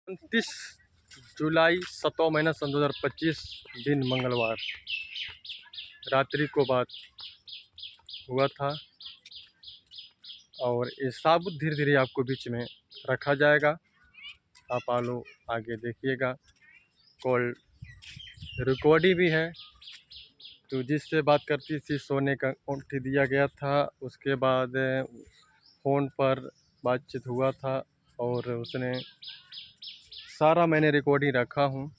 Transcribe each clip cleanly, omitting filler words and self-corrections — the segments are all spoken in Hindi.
29 जुलाई 7वां महीना सन 2025 दिन मंगलवार रात्रि को बात हुआ था। और ये साबुत धीरे धीरे आपको बीच में रखा जाएगा। आप आलो आगे देखिएगा। कॉल रिकॉर्डिंग भी है। तो जिससे बात करती थी सोने का अंगूठी दिया गया था। उसके बाद फ़ोन पर बातचीत हुआ था और उसने सारा मैंने रिकॉर्डिंग रखा हूँ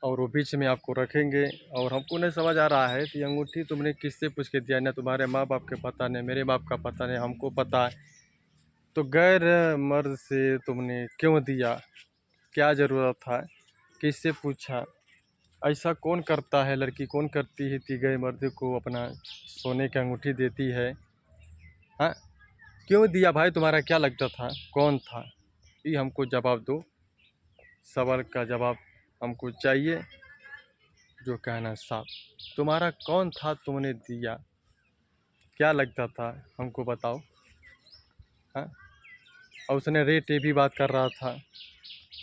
और वो बीच में आपको रखेंगे। और हमको नहीं समझ आ रहा है कि अंगूठी तुमने किससे पूछ के दिया, ना तुम्हारे माँ बाप के पता नहीं, मेरे बाप का पता नहीं, हमको पता है। तो गैर मर्द से तुमने क्यों दिया, क्या ज़रूरत था, किससे पूछा? ऐसा कौन करता है, लड़की कौन करती है कि गैर मर्द को अपना सोने की अंगूठी देती है? हाँ, क्यों दिया भाई? तुम्हारा क्या लगता था, कौन था? ये हमको जवाब दो। सवाल का जवाब हमको चाहिए, जो कहना साफ। तुम्हारा कौन था, तुमने दिया, क्या लगता था, हमको बताओ। हाँ, और उसने रेट ये भी बात कर रहा था,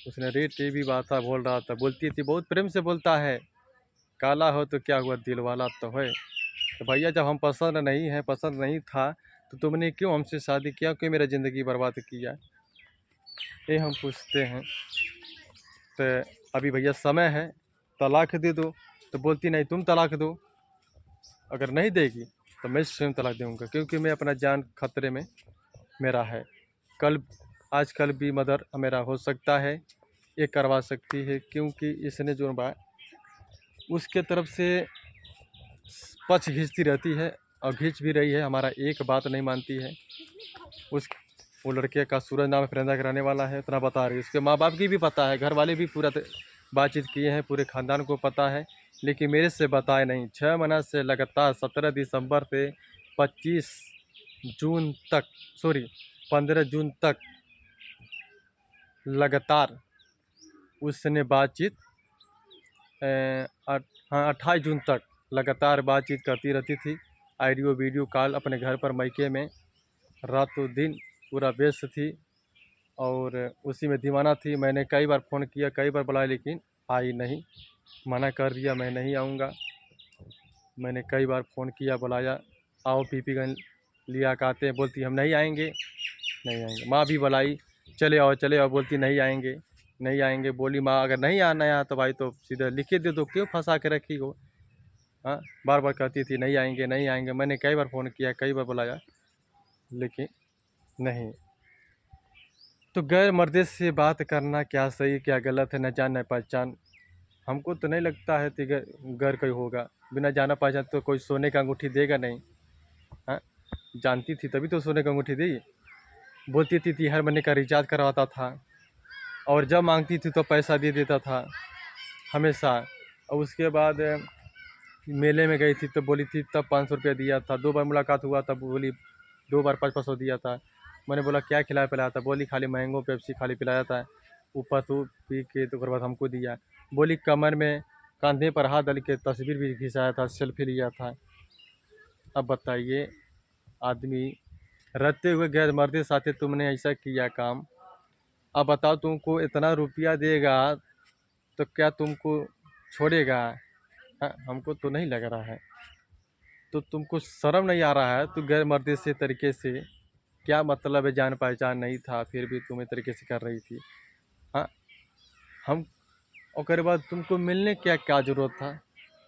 उसने रेट ये भी बात बोल रहा था, बोलती थी बहुत प्रेम से बोलता है, काला हो तो क्या हुआ, दिल वाला तो है। तो भैया जब हम पसंद नहीं है, पसंद नहीं था, तो तुमने क्यों हमसे शादी किया, क्यों मेरा ज़िंदगी बर्बाद किया, ये हम पूछते हैं। तो अभी भैया समय है, तलाक दे दो। तो बोलती नहीं, तुम तलाक दो, अगर नहीं देगी तो मैं स्वयं तलाक दूँगा, क्योंकि मैं अपना जान खतरे में मेरा है। कल आजकल भी मदर मेरा हो सकता है, ये करवा सकती है, क्योंकि इसने जो बात उसके तरफ से पक्ष खींचती रहती है और खींच भी रही है, हमारा एक बात नहीं मानती है। उस वो लड़के का सूरज नाम फरिंदा कराने वाला है, इतना बता रही है। उसके माँ बाप की भी पता है, घर वाले भी पूरा बातचीत किए हैं, पूरे ख़ानदान को पता है, लेकिन मेरे से बताए नहीं। 6 महीना से लगातार 17 दिसंबर से 25 जून तक, सॉरी 15 जून तक लगातार उसने बातचीत, हाँ 28 जून तक लगातार बातचीत करती रहती थी। ऑडियो वीडियो कॉल अपने घर पर मैके में रातों दिन पूरा व्यस्त थी और उसी में दीवाना थी। मैंने कई बार फ़ोन किया, कई बार बुलाया, लेकिन आई नहीं, मना कर दिया, मैं नहीं आऊँगा। मैंने कई बार फ़ोन किया, बुलाया, आओ पीपीगंज लिया के आते हैं, बोलती हम नहीं आएंगे, नहीं आएंगे। माँ भी बुलाई, चले आओ, बोलती नहीं आएंगे, नहीं आएंगे। बोली माँ अगर नहीं आना है तो भाई तो सीधे लिख के दे दो, क्यों फंसा के रखी हो? हाँ, बार बार कहती थी नहीं आएंगे, नहीं आएंगे। मैंने कई बार फ़ोन किया, कई बार बुलाया, लेकिन नहीं। तो गैर मर्द से बात करना क्या सही क्या गलत है, न जान न पहचान। हमको तो नहीं लगता है कि गैर कोई होगा, बिना जाना पहचान तो कोई सोने का अंगूठी देगा नहीं। हाँ, जानती थी तभी तो सोने का अंगूठी दी। बोलती थी हर महीने का रिचार्ज करवाता था और जब मांगती थी तो पैसा दे देता था हमेशा। और उसके बाद मेले में गई थी तो बोली थी तब 500 रुपया दिया था। 2 बार मुलाकात हुआ तब बोली 2 बार 500 दिया था। मैंने बोला क्या खिलाया पिलाया था? बोली खाली मैंगो पेप्सी खाली पिलाया था, ऊपर तो पी के तो बाद हमको दिया। बोली कमर में कंधे पर हाथ डाल के तस्वीर भी खिंचाया था, सेल्फी लिया था। अब बताइए, आदमी रहते हुए गैर मर्द साथे तुमने ऐसा किया काम। अब बताओ, तुमको इतना रुपया देगा तो क्या तुमको छोड़ेगा? हाँ, हमको तो नहीं लग रहा है। तो तुमको शर्म नहीं आ रहा है? तो गैर मर्द से तरीके से क्या मतलब है? जान पहचान नहीं था फिर भी तुम इस तरीके से कर रही थी। हाँ, हम और बाद तुमको मिलने क्या क्या ज़रूरत था?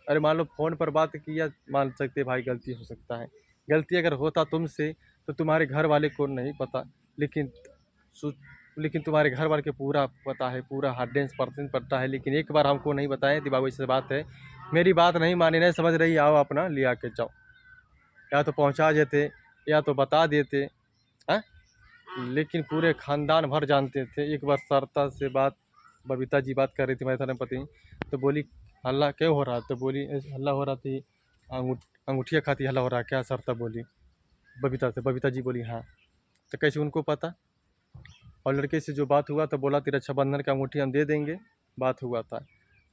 अरे मान लो फ़ोन पर बात किया, मान सकते भाई गलती हो सकता है। गलती अगर होता तुमसे तो तुम्हारे घर वाले को नहीं पता, लेकिन सु लेकिन तुम्हारे घर वाले को पूरा पता है, पूरा 100% पता है, लेकिन एक बार हमको नहीं बताए कि बाबू ऐसे बात है। मेरी बात नहीं मानी, नहीं समझ रही, आओ अपना ले आके जाओ। या तो पहुँचा देते या तो बता देते। हैं? लेकिन पूरे ख़ानदान भर जानते थे। एक बार सरता से बात, बबीता जी बात कर रही थी, मेरे धर्मपत्नी, तो बोली हल्ला क्यों हो रहा? तो बोली हल्ला हो रहा थी, अंगूठिया खाती हल्ला हो रहा है क्या? सरता बोली बबीता से। बबीता जी बोली हाँ। तो कैसे उनको पता? और लड़के से जो बात हुआ तो बोला कि रक्षाबंधन की अंगूठी हम दे देंगे, बात हुआ था,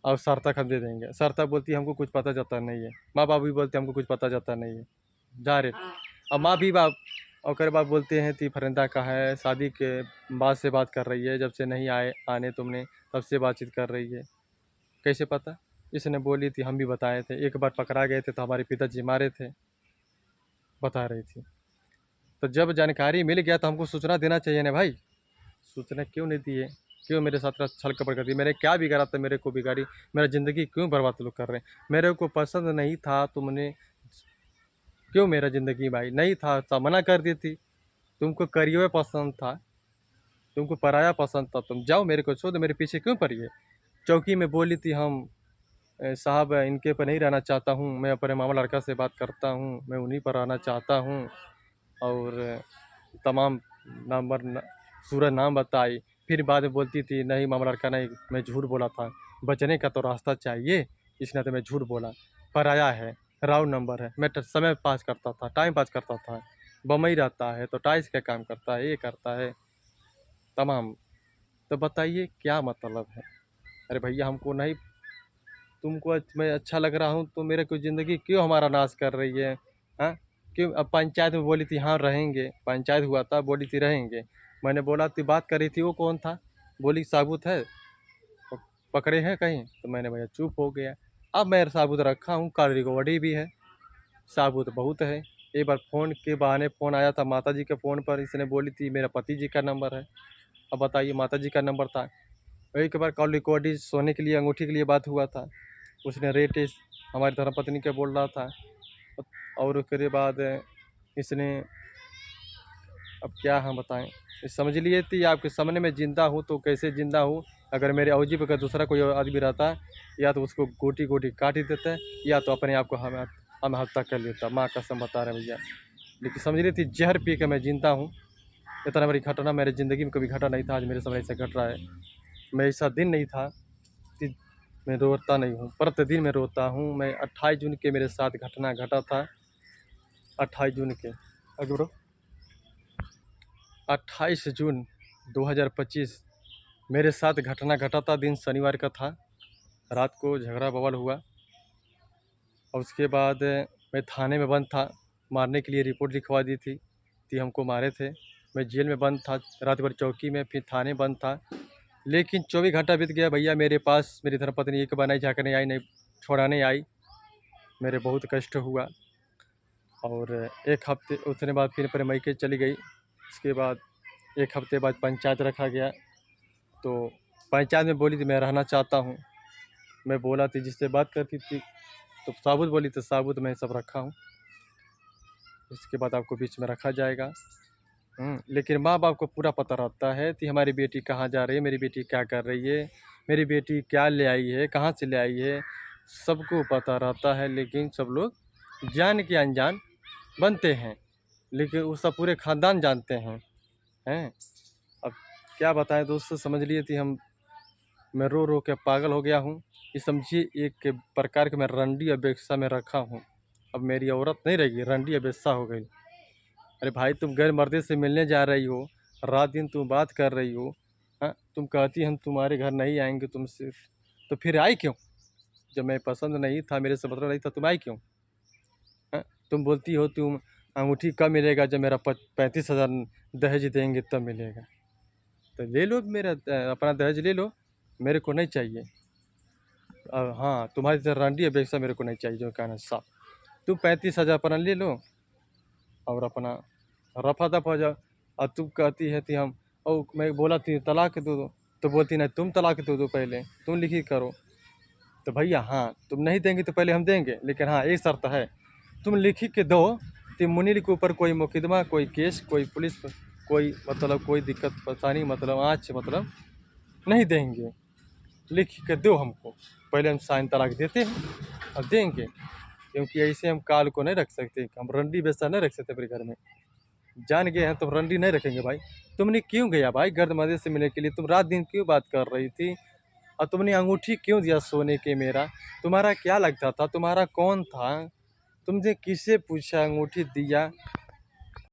और सरता का हम दे देंगे। सरता बोलती हमको कुछ पता जाता नहीं है। माँ बाप भी बोलते हमको कुछ पता जाता नहीं है, जा रहे। और माँ भी बाप और कई बार बोलते हैं ती फरिंदा का है, शादी के बाद से बात कर रही है, जब से नहीं आए आने तुमने तब से बातचीत कर रही है। कैसे पता? इसने बोली थी, हम भी बताए थे। एक बार पकड़ा गए थे तो हमारे पिताजी मारे थे, बता रही थी। तो जब जानकारी मिल गया तो हमको सूचना देना चाहिए ना भाई। सूचना क्यों नहीं दिए? क्यों मेरे साथ छल कपट कर दी? मैंने क्या बिगाड़ा था? मेरे को बिगाड़ी, मेरा ज़िंदगी क्यों बर्बाद लोग कर रहे हैं? मेरे को पसंद नहीं था, तुमने क्यों मेरा ज़िंदगी भाई नहीं था तो मना कर दी थी। तुमको करियर पसंद था, तुमको पराया पसंद था, तुम जाओ, मेरे को छोड़ दो, मेरे पीछे क्यों पड़ी है? चौकी में बोली थी हम साहब इनके पर नहीं रहना चाहता हूँ, मैं अपने मामा लड़का से बात करता हूँ, मैं उन्हीं पर रहना चाहता हूँ। और तमाम नंबर सूरज नाम बताई। फिर बाद में बोलती थी नहीं मामा लड़का नहीं, मैं झूठ बोला था, बचने का तो रास्ता चाहिए, इसने तो मैं झूठ बोला। पराया है, राउंड नंबर है, मैं समय पास करता था, टाइम पास करता था। बम्बई रहता है तो टाइल्स का काम करता है, ये करता है तमाम। तो बताइए क्या मतलब है? अरे भैया हमको नहीं, तुमको मैं अच्छा लग रहा हूँ तो मेरे को ज़िंदगी क्यों हमारा नाश कर रही है? हाँ, क्यों? अब पंचायत में बोली थी हाँ रहेंगे, पंचायत हुआ था, बोली थी रहेंगे। मैंने बोला थी, बात करी थी, वो कौन था? बोली साबुत है, पकड़े हैं कहीं? तो मैंने भैया चुप हो गया। अब मैं साबुत रखा हूँ, कल रिकॉर्डी भी है, साबुत बहुत है। एक बार फ़ोन के बहाने फ़ोन आया था माता जी के फ़ोन पर, इसने बोली थी मेरा पति जी का नंबर है। अब बताइए, माता जी का नंबर था। एक बार कॉल रिकॉर्डिंग सोने के लिए, अंगूठी के लिए बात हुआ था, उसने रेट हमारी धर्मपत्नी का बोल रहा था। और उसके बाद इसने, अब क्या हम बताएं, समझ लिए थी आपके सामने मैं ज़िंदा हूँ तो कैसे ज़िंदा हूँ। अगर मेरे अवजी पर दूसरा कोई आदमी रहता, या तो उसको गोटी गोटी काट ही देता, या तो अपने आप को हम हत्या कर लेता। माँ कसम बता रहे भैया। लेकिन समझ रही थी जहर पी के मैं जिंदा हूँ। इतना बड़ी घटना मेरे ज़िंदगी में कभी घटा नहीं था, आज मेरे सामने ऐसा घट रहा है। मैं ऐसा दिन नहीं था कि मैं रोता नहीं हूँ, प्रतिदिन मैं रोता हूँ। मैं 28 जून के मेरे साथ घटना घटा था, 28 जून के, अगर ब्रो 28 जून 2025 मेरे साथ घटना घटा था। दिन शनिवार का था, रात को झगड़ा बवाल हुआ और उसके बाद मैं थाने में बंद था। मारने के लिए रिपोर्ट लिखवा दी थी कि हमको मारे थे। मैं जेल में बंद था, रात भर चौकी में, फिर थाने बंद था। लेकिन 24 घंटा बीत गया भैया, मेरे पास मेरी धर्मपत्नी एक बार नहीं झाँकने आई, नहीं छोड़ाने आई। मेरे बहुत कष्ट हुआ। और एक हफ्ते उतने बाद फिर पर मैके चली गई। उसके बाद एक हफ्ते बाद पंचायत रखा गया, तो पंचायत में बोली थी मैं रहना चाहता हूँ। मैं बोला थी जिससे बात करती थी तो साबुत बोली, तो साबुत मैं सब रखा हूँ, इसके बाद आपको बीच में रखा जाएगा। लेकिन माँ बाप को पूरा पता रहता है कि हमारी बेटी कहाँ जा रही है, मेरी बेटी क्या कर रही है, मेरी बेटी क्या ले आई है, कहाँ से ले आई है, सबको पता रहता है। लेकिन सब लोग जान के अनजान बनते हैं, लेकिन वो सब पूरे ख़ानदान जानते हैं। अब क्या बताएं दोस्तों, समझ लिए थी हम, मैं रो रो के पागल हो गया हूँ। ये समझिए एक प्रकार के मैं रंडी और बेस्सा में रखा हूँ। अब मेरी औरत नहीं रहेगी, रंडी या बेस्सा हो गई। अरे भाई तुम गैर मर्दे से मिलने जा रही हो, रात दिन तुम बात कर रही हो, हाँ तुम कहती हम तुम्हारे घर नहीं आएंगे तुमसे, तो फिर आई क्यों? जब मैं पसंद नहीं था, मेरे से मतलब नहीं था, तुम आई क्यों? हाँ, तुम बोलती हो तुम अंगूठी कब मिलेगा, जब मेरा 35,000 दहेज देंगे तब मिलेगा। तो ले लो मेरा अपना दहेज ले लो, मेरे को नहीं चाहिए। हाँ तुम्हारी तरह रंडी अपेक्षा मेरे को नहीं चाहिए, जो कहना साफ। तुम 35,000 अपना ले लो और अपना रफा दफा हो जाओ। और तुम कहती है कि हम, और मैं बोला थी तलाक दे दो, तो बोलती नहीं तुम तलाक दे दो, पहले तुम लिखी करो। तो भैया हाँ, तुम नहीं देंगे तो पहले हम देंगे, लेकिन हाँ एक शर्त है, तुम लिखी के दो कि मुनीर के ऊपर कोई मुकदमा, कोई केस, कोई पुलिस, कोई मतलब कोई दिक्कत परेशानी, मतलब आँच मतलब नहीं देंगे। लिख के दो हमको, पहले हम साइन तलाक देते हैं और देंगे। क्योंकि ऐसे हम काल को नहीं रख सकते, हम रंडी बेस्ता नहीं रख सकते अपने घर में। जान गए हैं तो रंडी नहीं रखेंगे भाई। तुमने क्यों गया भाई गर्द मदे से मिलने के लिए? तुम रात दिन क्यों बात कर रही थी? और तुमने अंगूठी क्यों दिया सोने के मेरा? तुम्हारा क्या लगता था? तुम्हारा कौन था? तुमने किससे पूछा अंगूठी दिया?